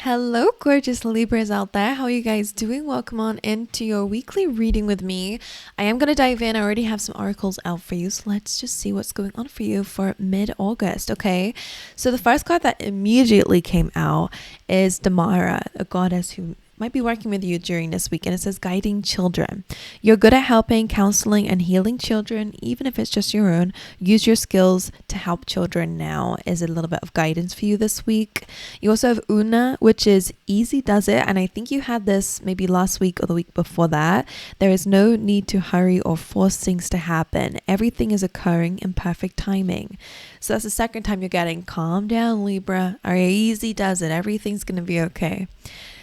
Hello, gorgeous Libras out there. How are you guys doing? Welcome on into your weekly reading with me. I am going to dive in. I already have some oracles out for you. So let's just see what's going on for you for mid-August, okay? So the first card that immediately came out is Damara, a goddess who might be working with you during this week, and it says guiding children. You're good at helping, counseling, and healing children, even if it's just your own. Use your skills to help children now is a little bit of guidance for you this week. You also have Una, which is easy does it, and I think you had this maybe last week or the week before that. There is no need to hurry or force things to happen. Everything is occurring in perfect timing. So that's the second time you're getting calm down, Libra. All right, easy does it. Everything's going to be okay.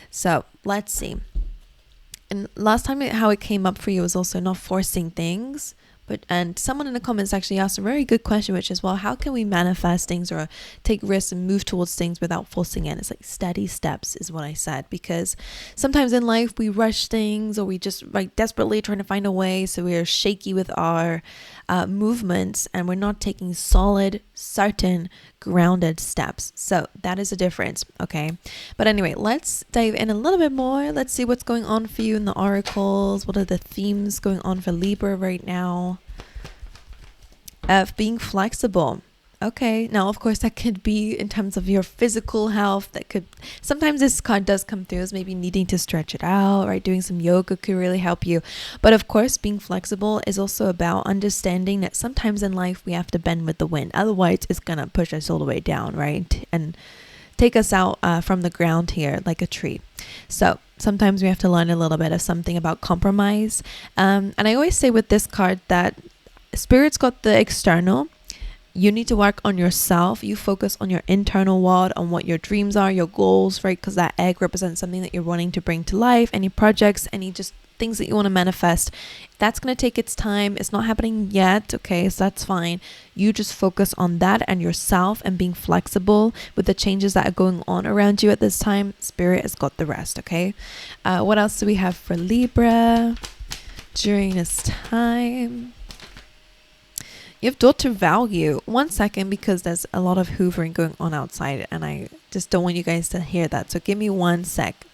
So let's see. And last time how it came up for you was also not forcing things. And someone in the comments actually asked a very good question, which is, well, how can we manifest things or take risks and move towards things without forcing it? It's like steady steps is what I said, because sometimes in life we rush things or we just desperately trying to find a way. So we are shaky with our movements and we're not taking solid, certain, grounded steps. So that is a difference. Okay. But anyway, let's dive in a little bit more. Let's see what's going on for you in the oracles. What are the themes going on for Libra right now? Of being flexible. Okay, now of course that could be in terms of your physical health. That could sometimes this card does come through as maybe needing to stretch it out, right? Doing some yoga could really help you. But of course, being flexible is also about understanding that sometimes in life we have to bend with the wind. Otherwise, it's gonna push us all the way down, right? And take us out from the ground here like a tree. So sometimes we have to learn a little bit of something about compromise. And I always say with this card that Spirit's got the external. You need to work on yourself. You focus on your internal world, on what your dreams are, your goals, right? Because that egg represents something that you're wanting to bring to life, any projects, any just things that you want to manifest. That's going to take its time. It's not happening yet. Okay, so that's fine. You just focus on that and yourself and being flexible with the changes that are going on around you at this time. Spirit has got the rest. Okay. What else do we have for Libra during this time? You have daughter value. 1 second, because there's a lot of hoovering going on outside and I just don't want you guys to hear that. So give me 1 sec.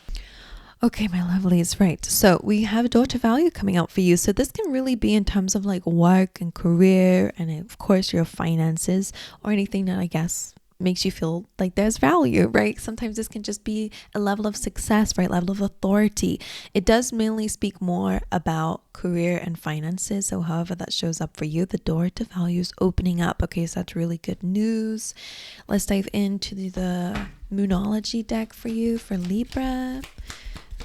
Okay, my lovelies, right. So we have daughter value coming out for you. So this can really be in terms of like work and career and of course your finances or anything that I guess makes you feel like there's value, right? Sometimes this can just be a level of success, right? Level of authority. It does mainly speak more about career and finances. So however that shows up for you, the door to value is opening up. Okay, so that's really good news. Let's dive into the Moonology deck for you for Libra,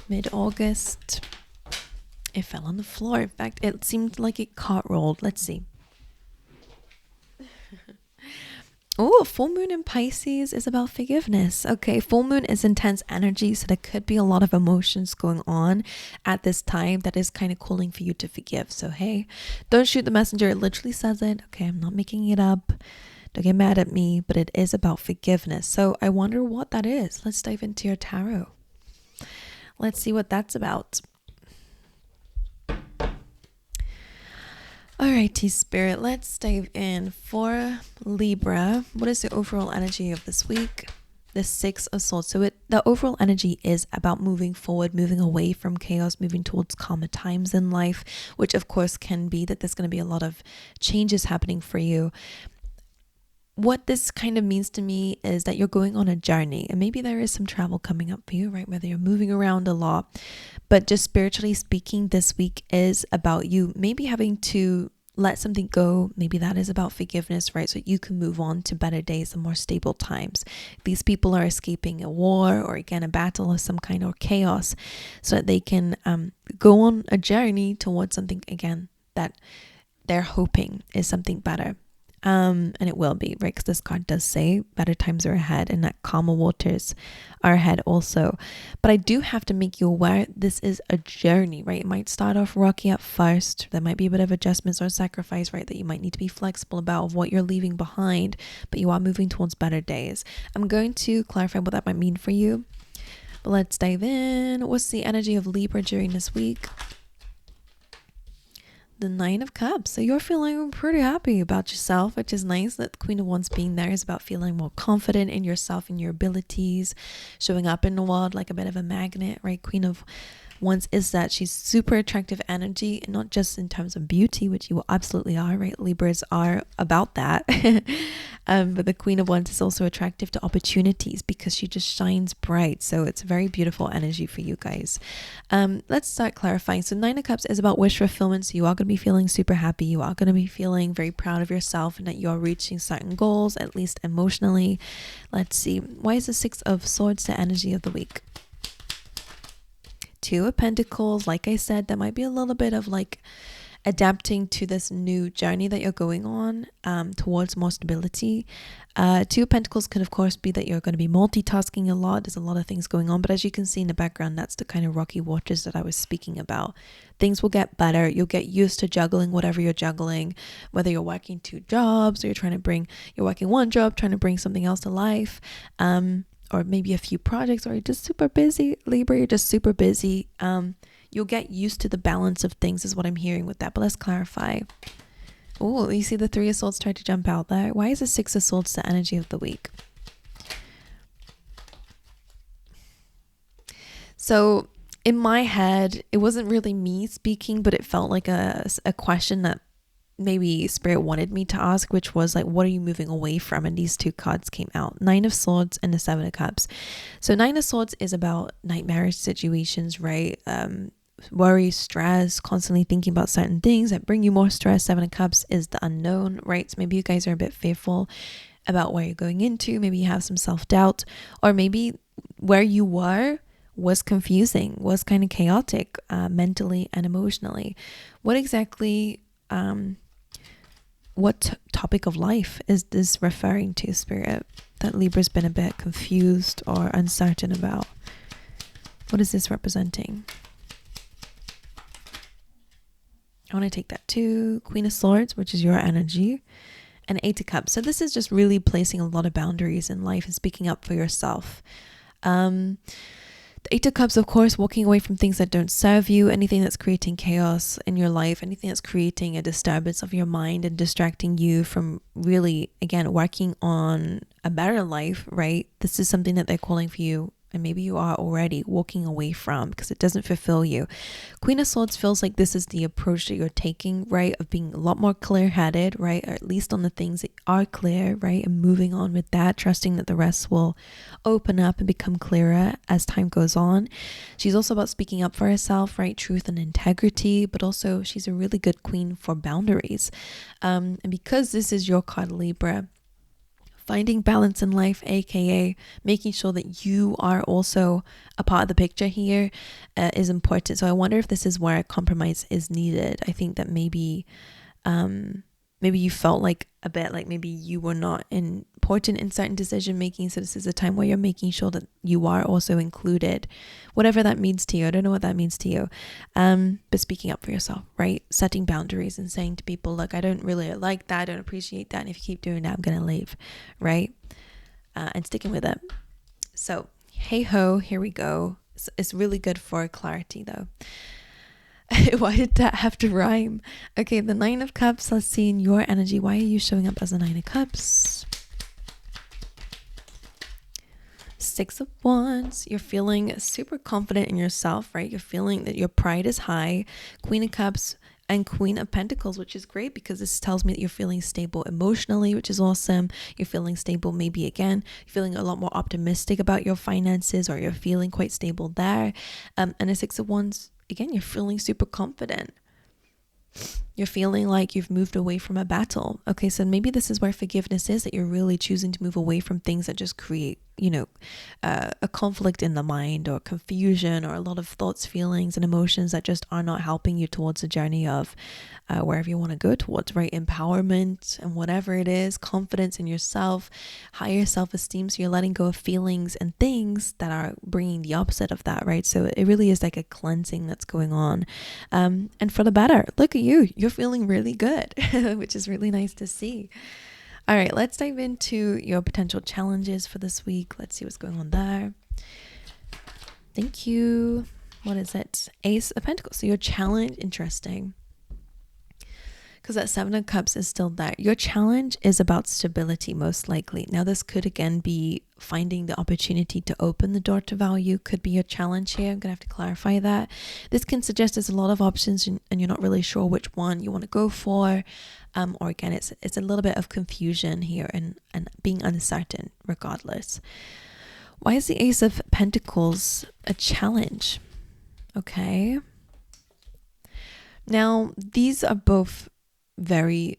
mid-August. It fell on the floor. In fact, it seemed like it caught rolled. Let's see. Oh, full moon in Pisces is about forgiveness. Okay, full moon is intense energy, so there could be a lot of emotions going on at this time that is kind of calling for you to forgive. So hey, don't shoot the messenger. It literally says it. Okay, I'm not making it up. Don't get mad at me, but it is about forgiveness. So I wonder what that is. Let's dive into your tarot. Let's see what that's about. Alrighty, Spirit, let's dive in for Libra. What is the overall energy of this week? The Six of Swords. So the overall energy is about moving forward, moving away from chaos, moving towards calmer times in life, which of course can be that there's going to be a lot of changes happening for you. What this kind of means to me is that you're going on a journey and maybe there is some travel coming up for you, right? Whether you're moving around a lot, but just spiritually speaking, this week is about you maybe having to let something go. Maybe that is about forgiveness, right? So you can move on to better days and more stable times. These people are escaping a war or again, a battle of some kind or chaos so that they can go on a journey towards something again that they're hoping is something better. And it will be, right? Because this card does say better times are ahead and that calmer waters are ahead also. But I do have to make you aware this is a journey, right? It might start off rocky at first. There might be a bit of adjustments or sacrifice, right? That you might need to be flexible about of what you're leaving behind, but you are moving towards better days. I'm going to clarify what that might mean for you. But let's dive in. What's the energy of Libra during this week? the Nine of Cups. So you're feeling pretty happy about yourself, which is nice. That the Queen of Wands being there is about feeling more confident in yourself and your abilities, showing up in the world like a bit of a magnet, right? Queen of Wands is that she's super attractive energy, and not just in terms of beauty, which you absolutely are, right? Libras are about that. But the Queen of Wands is also attractive to opportunities because she just shines bright. So it's a very beautiful energy for you guys. Let's start clarifying. So Nine of Cups is about wish fulfillment. So you are going to be feeling super happy. You are going to be feeling very proud of yourself and that you're reaching certain goals, at least emotionally. Let's see. Why is the Six of Swords the energy of the week? Two of Pentacles, like I said, there might be a little bit of like adapting to this new journey that you're going on towards more stability. Two of Pentacles can of course be that you're going to be multitasking a lot. There's a lot of things going on, but as you can see in the background, that's the kind of rocky waters that I was speaking about. Things will get better. You'll get used to juggling whatever you're juggling, whether you're working two jobs or you're working one job trying to bring something else to life. Or maybe a few projects, or you're just super busy. Libra, you're just super busy. You'll get used to the balance of things is what I'm hearing with that. But let's clarify. Oh, you see the Three of Swords try to jump out there. Why is the Six of Swords the energy of the week? So in my head, it wasn't really me speaking, but it felt like a question that maybe Spirit wanted me to ask, which was like, what are you moving away from? And these two cards came out, Nine of Swords and the Seven of Cups. So Nine of Swords is about nightmarish situations, right? Worry, stress, constantly thinking about certain things that bring you more stress. Seven of Cups is the unknown, right? So maybe you guys are a bit fearful about where you're going into. Maybe you have some self-doubt, or maybe where you were was confusing, was kind of chaotic mentally and emotionally. What exactly what topic of life is this referring to, Spirit, that Libra's been a bit confused or uncertain about? What is this representing? I want to take that too. Queen of Swords, which is your energy, and Eight of Cups. So this is just really placing a lot of boundaries in life and speaking up for yourself. The Eight of Cups, of course, walking away from things that don't serve you, anything that's creating chaos in your life, anything that's creating a disturbance of your mind and distracting you from really, again, working on a better life, right? This is something that they're calling for you, and maybe you are already walking away from because it doesn't fulfill you. Queen of Swords feels like this is the approach that you're taking, right? Of being a lot more clear-headed, right? Or at least on the things that are clear, right? And moving on with that, trusting that the rest will open up and become clearer as time goes on. She's also about speaking up for herself, right? Truth and integrity, but also she's a really good queen for boundaries. And because this is your card, Libra, finding balance in life, aka making sure that you are also a part of the picture here, is important. So I wonder if this is where a compromise is needed. I think that maybe you felt like a bit like maybe you were not important in certain decision making. So this is a time where you're making sure that you are also included, whatever that means to you. I don't know what that means to you. But speaking up for yourself, right? Setting boundaries and saying to people, look, I don't really like that. I don't appreciate that. And if you keep doing that, I'm going to leave, right? And sticking with it. So, hey ho, here we go. It's really good for clarity though. Why did that have to rhyme? Okay, the Nine of Cups. Let's see in your energy. Why are you showing up as the Nine of Cups? Six of Wands. You're feeling super confident in yourself, right? You're feeling that your pride is high. Queen of Cups and Queen of Pentacles, which is great because this tells me that you're feeling stable emotionally, which is awesome. You're feeling stable, maybe again, you're feeling a lot more optimistic about your finances, or you're feeling quite stable there. And the Six of Wands, again, you're feeling super confident. You're feeling like you've moved away from a battle. Okay, so maybe this is where forgiveness is, that you're really choosing to move away from things that just create, a conflict in the mind, or confusion, or a lot of thoughts, feelings, and emotions that just are not helping you towards the journey of wherever you want to go towards, right? Empowerment and whatever it is, confidence in yourself, higher self-esteem. So you're letting go of feelings and things that are bringing the opposite of that, right? So it really is like a cleansing that's going on, and for the better. Look at you, you're feeling really good, which is really nice to see. All right, let's dive into your potential challenges for this week. Let's see what's going on there. Thank you. What is it? Ace of Pentacles. So your challenge, interesting. because that Seven of Cups is still there. Your challenge is about stability, most likely. Now, this could again be finding the opportunity to open the door to value, could be your challenge here. I'm going to have to clarify that. This can suggest there's a lot of options and you're not really sure which one you want to go for. Or again, it's a little bit of confusion here and being uncertain regardless. Why is the Ace of Pentacles a challenge? Okay. Now, these are both very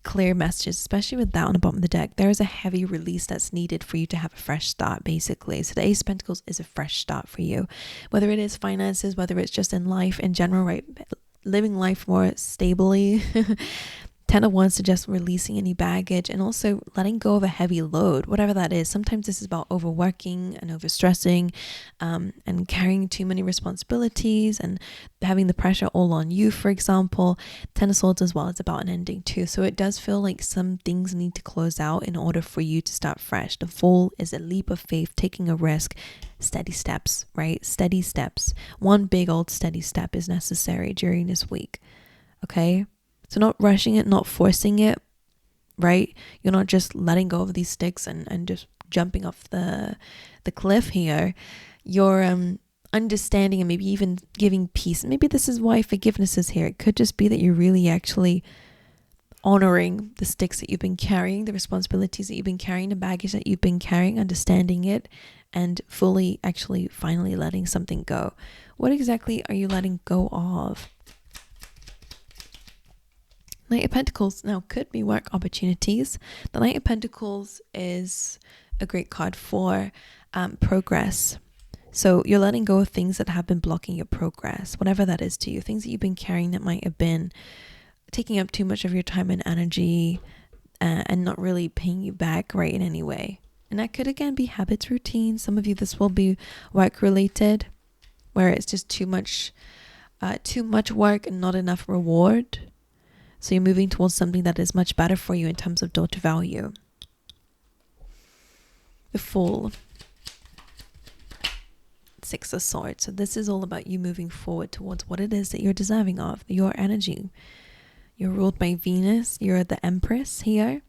clear messages, especially with that on the bottom of the deck. There is a heavy release that's needed for you to have a fresh start, basically. So the Ace of Pentacles is a fresh start for you, whether it is finances, whether it's just in life in general, right? Living life more stably. Ten of Wands suggests releasing any baggage and also letting go of a heavy load, whatever that is. Sometimes this is about overworking and overstressing and carrying too many responsibilities and having the pressure all on you, for example. Ten of Swords as well, it's about an ending too. So it does feel like some things need to close out in order for you to start fresh. The Fool is a leap of faith, taking a risk. Steady steps, right? Steady steps. One big old steady step is necessary during this week, okay? So not rushing it, not forcing it, right? You're not just letting go of these sticks and just jumping off the cliff here. You're understanding and maybe even giving peace. Maybe this is why forgiveness is here. It could just be that you're really actually honoring the sticks that you've been carrying, the responsibilities that you've been carrying, the baggage that you've been carrying, understanding it, and fully actually finally letting something go. What exactly are you letting go of? Knight of Pentacles now could be work opportunities. The Knight of Pentacles is a great card for progress. So you're letting go of things that have been blocking your progress, whatever that is to you, things that you've been carrying that might have been taking up too much of your time and energy and not really paying you back right in any way. And that could again be habits, routines. Some of you, this will be work related, where it's just too much work and not enough reward. So you're moving towards something that is much better for you in terms of daughter value. The Fool. Six of Swords. So this is all about you moving forward towards what it is that you're deserving of, your energy. You're ruled by Venus. You're the Empress here.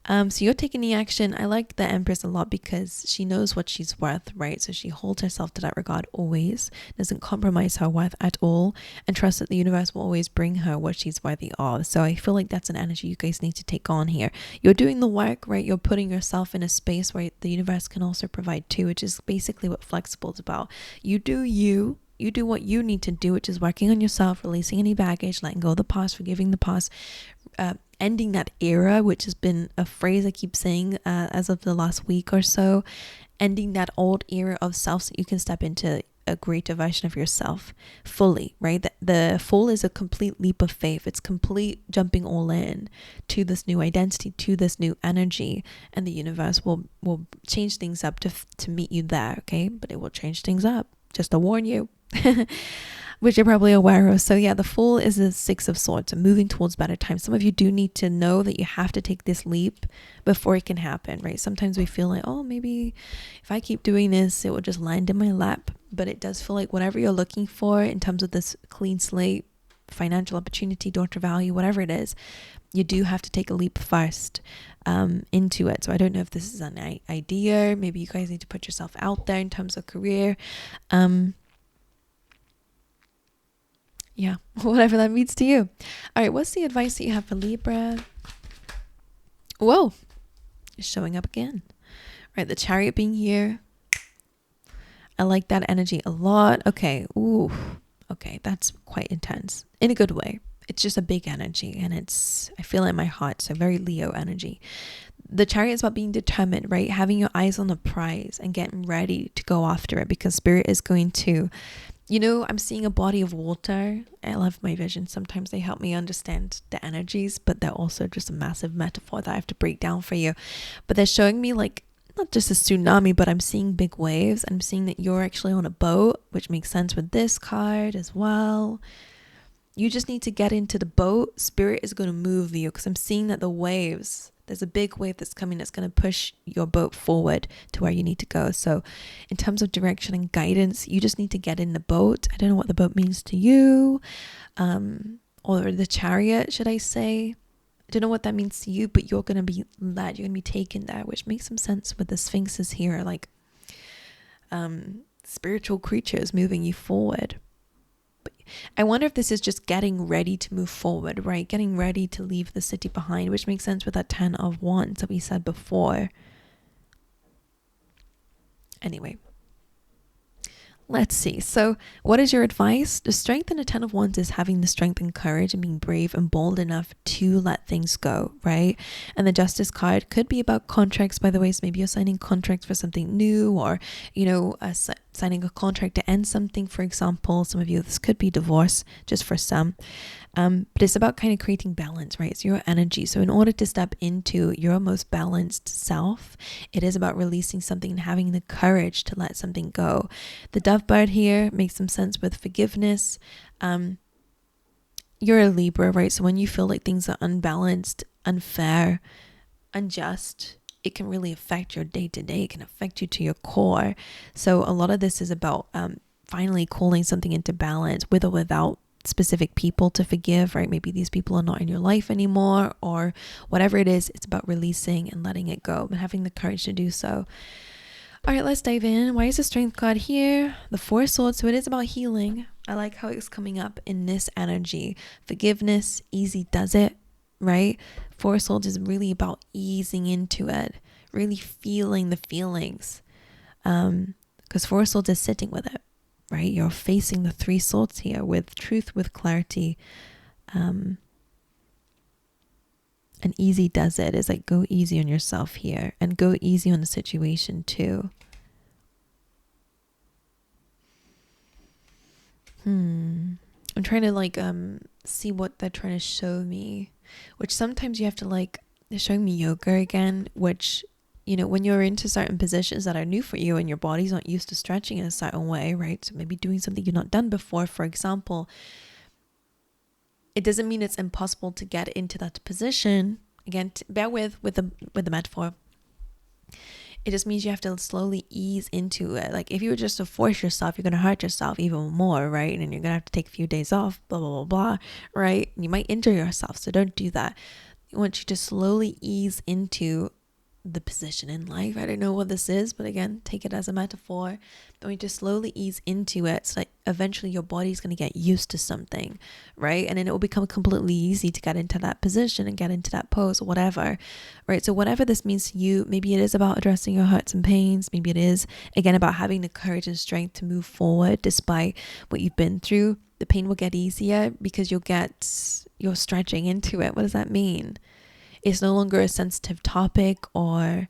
So you're taking the action. I like the Empress a lot because she knows what she's worth, right? So she holds herself to that regard always, doesn't compromise her worth at all, and trusts that the universe will always bring her what she's worthy of. So I feel like that's an energy you guys need to take on here. You're doing the work, right? You're putting yourself in a space where the universe can also provide too, which is basically what flexible is about. You do you. You do what you need to do, which is working on yourself, releasing any baggage, letting go of the past, forgiving the past, ending that era, which has been a phrase I keep saying as of the last week or so, ending that old era of self so you can step into a greater version of yourself fully, right? The Fool is a complete leap of faith. It's complete jumping all in to this new identity, to this new energy, and the universe will change things up to meet you there, okay? But it will change things up, just to warn you. Which you're probably aware of. So yeah, the Fool is the Six of Swords, so moving towards better times. Some of you do need to know that you have to take this leap before it can happen, right? Sometimes we feel like, oh, maybe if I keep doing this, it will just land in my lap. But it does feel like whatever you're looking for in terms of this clean slate, financial opportunity, daughter value, whatever it is, you do have to take a leap first into it. So I don't know if this is an idea. Maybe you guys need to put yourself out there in terms of career. Yeah, whatever that means to you. All right, what's the advice that you have for Libra? Whoa, it's showing up again. Right, the Chariot being here. I like that energy a lot. Okay, ooh, okay, that's quite intense in a good way. It's just a big energy and I feel it in my heart, so very Leo energy. The Chariot is about being determined, right? Having your eyes on the prize and getting ready to go after it because Spirit is going to, I'm seeing a body of water. I love my vision. Sometimes they help me understand the energies, but they're also just a massive metaphor that I have to break down for you. But they're showing me like, not just a tsunami, but I'm seeing big waves. I'm seeing that you're actually on a boat, which makes sense with this card as well. You just need to get into the boat. Spirit is going to move you because I'm seeing that there's a big wave that's coming that's going to push your boat forward to where you need to go. So in terms of direction and guidance, you just need to get in the boat. I don't know what the boat means to you. or the Chariot, should I say. I don't know what that means to you, but you're going to be led, you're going to be taken there, which makes some sense with the sphinxes here, like spiritual creatures moving you forward. But I wonder if this is just getting ready to move forward, right? Getting ready to leave the city behind, which makes sense with that 10 of Wands that we said before. Anyway, let's see. So what is your advice? The strength in the 10 of Wands is having the strength and courage and being brave and bold enough to let things go, right? And the Justice card could be about contracts, by the way. So maybe you're signing contracts for something new, or, signing a contract to end something, for example. Some of you, this could be divorce, just for some. But it's about kind of creating balance, right? It's your energy. So in order to step into your most balanced self, it is about releasing something and having the courage to let something go. The dove bird here makes some sense with forgiveness. You're a Libra, right? So when you feel like things are unbalanced, unfair, unjust, it can really affect your day-to-day. It can affect you to your core. So a lot of this is about finally calling something into balance, with or without specific people to forgive, right? Maybe these people are not in your life anymore, or whatever it is. It's about releasing and letting it go, but having the courage to do so. All right, let's dive in. Why is the Strength card here? The Four of Swords. So it is about healing. I like how it's coming up in this energy. Forgiveness, easy does it, right? Four of Swords is really about easing into it, really feeling the feelings, because Four of Swords is sitting with it, right? You're facing the Three Swords here with truth, with clarity. And easy does it is like, go easy on yourself here, and go easy on the situation too. I'm trying to see what they're trying to show me, which sometimes you have to they're showing me yoga again, which, when you're into certain positions that are new for you and your body's not used to stretching in a certain way, right? So maybe doing something you've not done before, for example, it doesn't mean it's impossible to get into that position. Again, bear with the metaphor. It just means you have to slowly ease into it. Like if you were just to force yourself, you're going to hurt yourself even more, right? And you're going to have to take a few days off, blah, blah, blah, blah, right? You might injure yourself. So don't do that. I want you to slowly ease into the position in life. I don't know what this is, but again, take it as a metaphor. But we just slowly ease into it, so that eventually your body's going to get used to something, right? And then it will become completely easy to get into that position and get into that pose or whatever, right? So whatever this means to you, maybe it is about addressing your hurts and pains. Maybe it is, again, about having the courage and strength to move forward despite what you've been through. The pain will get easier because you're stretching into it. What does that mean? It's no longer a sensitive topic, or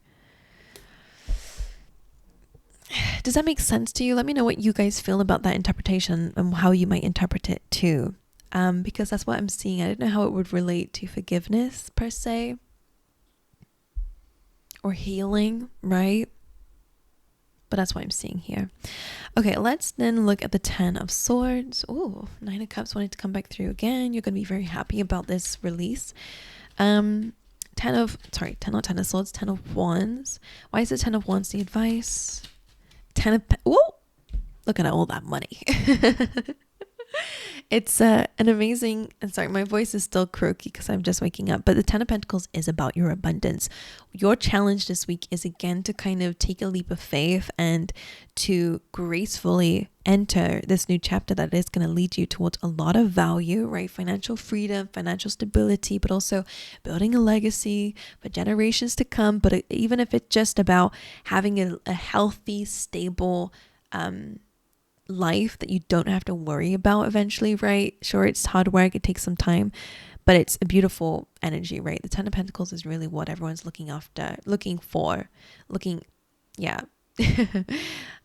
does that make sense to you? Let me know what you guys feel about that interpretation and how you might interpret it too. Because that's what I'm seeing. I don't know how it would relate to forgiveness per se, or healing, right? But that's what I'm seeing here. Okay, let's then look at the 10 of Swords. Oh, 9 of Cups wanted to come back through again. You're going to be very happy about this release. 10 of Swords, 10 of Wands. Why is the 10 of Wands the advice? 10 of, whoa, look at all that money. It's an amazing, and sorry, my voice is still croaky because I'm just waking up, but the 10 of Pentacles is about your abundance. Your challenge this week is again to kind of take a leap of faith and to gracefully enter this new chapter that is going to lead you towards a lot of value, right? Financial freedom, financial stability, but also building a legacy for generations to come. But even if it's just about having a healthy, stable, life that you don't have to worry about eventually, right? Sure, it's hard work, it takes some time, but it's a beautiful energy, right? The 10 of Pentacles is really what everyone's looking for.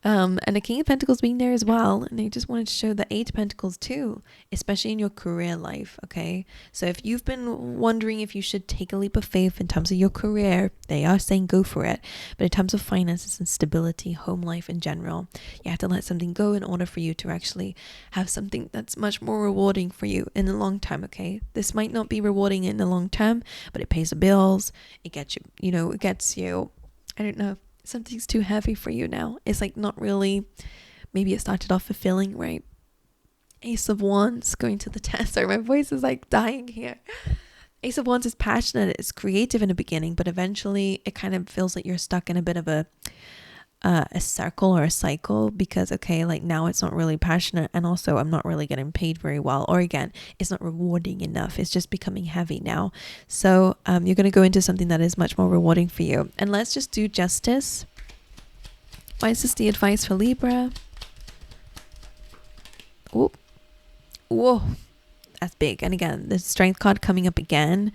And the King of Pentacles being there as well. And I just wanted to show the 8 of Pentacles too, especially in your career life, okay? So if you've been wondering if you should take a leap of faith in terms of your career, they are saying go for it. But in terms of finances and stability, home life in general, you have to let something go in order for you to actually have something that's much more rewarding for you in the long term, okay? This might not be rewarding in the long term, but it pays the bills, it gets you, I don't know, something's too heavy for you now. It's like not really, maybe it started off fulfilling, right? Ace of Wands going to the test. Sorry, my voice is like dying here. Ace of Wands is passionate, it's creative in the beginning, but eventually it kind of feels like you're stuck in a bit of a circle or a cycle, because okay, like now it's not really passionate, and also I'm not really getting paid very well, or again, it's not rewarding enough, it's just becoming heavy now. So you're going to go into something that is much more rewarding for you. And let's just do justice. Why is this the advice for Libra? Oh, whoa, that's big. And again, the strength card coming up again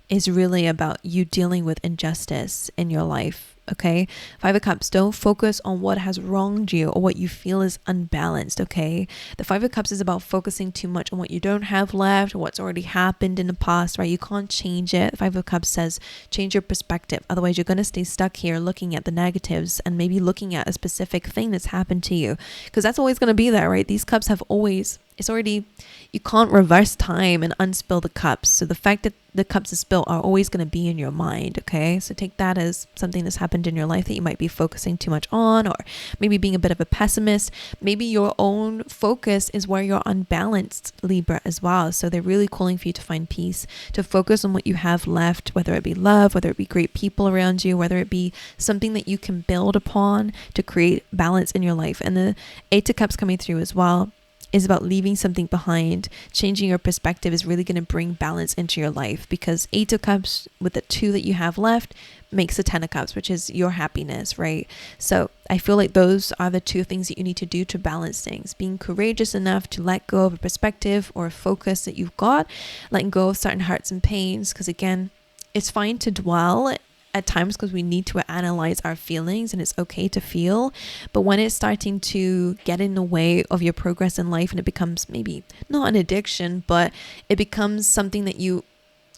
is really about you dealing with injustice in your life. Okay, Five of Cups, don't focus on what has wronged you or what you feel is unbalanced. Okay, the Five of Cups is about focusing too much on what you don't have left or what's already happened in the past, right? You can't change it. The Five of Cups says change your perspective, otherwise you're going to stay stuck here looking at the negatives and maybe looking at a specific thing that's happened to you, because that's always going to be there, right? These cups have always, it's already, you can't reverse time and unspill the cups. So the fact that the cups of spill are always going to be in your mind. Okay, so take that as something that's happened in your life that you might be focusing too much on, or maybe being a bit of a pessimist. Maybe your own focus is where you're unbalanced, Libra, as well. So they're really calling for you to find peace, to focus on what you have left, whether it be love, whether it be great people around you, whether it be something that you can build upon to create balance in your life. And the Eight of Cups coming through as well is about leaving something behind. Changing your perspective is really going to bring balance into your life, because Eight of Cups with the two that you have left makes the Ten of Cups, which is your happiness, right? So I feel like those are the two things that you need to do to balance things. Being courageous enough to let go of a perspective or a focus that you've got, letting go of certain hurts and pains, because again, it's fine to dwell at times because we need to analyze our feelings, and it's okay to feel. But when it's starting to get in the way of your progress in life, and it becomes maybe not an addiction, but it becomes something that you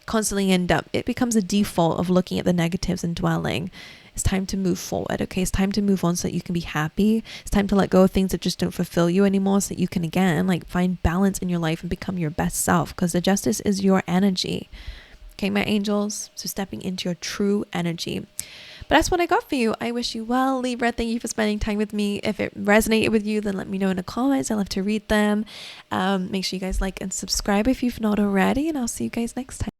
constantly end up, it becomes a default of looking at the negatives and dwelling. It's time to move forward. Okay, it's time to move on so that you can be happy. It's time to let go of things that just don't fulfill you anymore, so that you can again like find balance in your life and become your best self, because the justice is your energy. Okay, my angels, so stepping into your true energy. But that's what I got for you. I wish you well, Libra. Thank you for spending time with me. If it resonated with you, then let me know in the comments. I love to read them. Make sure you guys like and subscribe if you've not already, and I'll see you guys next time.